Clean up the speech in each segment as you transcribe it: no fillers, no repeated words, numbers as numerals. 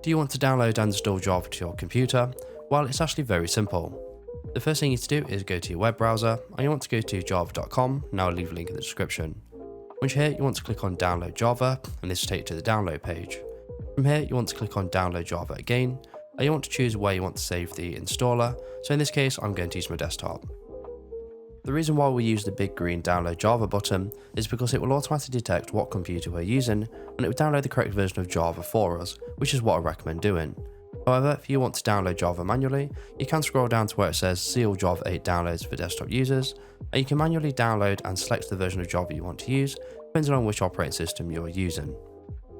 Do you want to download and install Java to your computer? Well, it's actually very simple. The first thing you need to do is go to your web browser and you want to go to java.com, now I'll leave a link in the description. Once you're here, you want to click on download Java and this will take you to the download page. From here, you want to click on download Java again and you want to choose where you want to save the installer, so in this case I'm going to use my desktop. The reason why we use the big green download Java button is because it will automatically detect what computer we're using and it will download the correct version of Java for us, which is what I recommend doing. However, if you want to download Java manually, you can scroll down to where it says See all Java 8 downloads for desktop users, and you can manually download and select the version of Java you want to use, depending on which operating system you're using.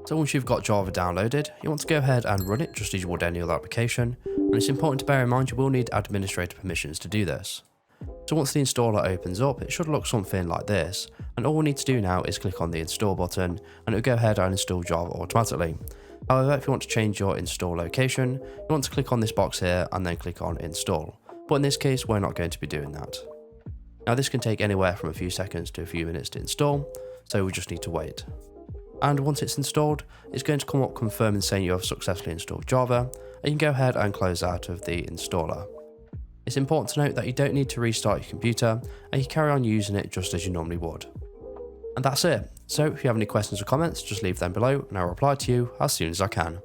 So once you've got Java downloaded, you want to go ahead and run it just as you would any other application, and it's important to bear in mind you will need administrator permissions to do this. So once the installer opens up, it should look something like this, and all we need to do now is click on the install button and it will go ahead and install Java automatically. However, if you want to change your install location, you want to click on this box here and then click on install, but in this case we're not going to be doing that. Now this can take anywhere from a few seconds to a few minutes to install, so we just need to wait. And once it's installed, it's going to come up confirming saying you have successfully installed Java, and you can go ahead and close out of the installer. It's important to note that you don't need to restart your computer and you carry on using it just as you normally would. And that's it. So if you have any questions or comments, just leave them below and I'll reply to you as soon as I can.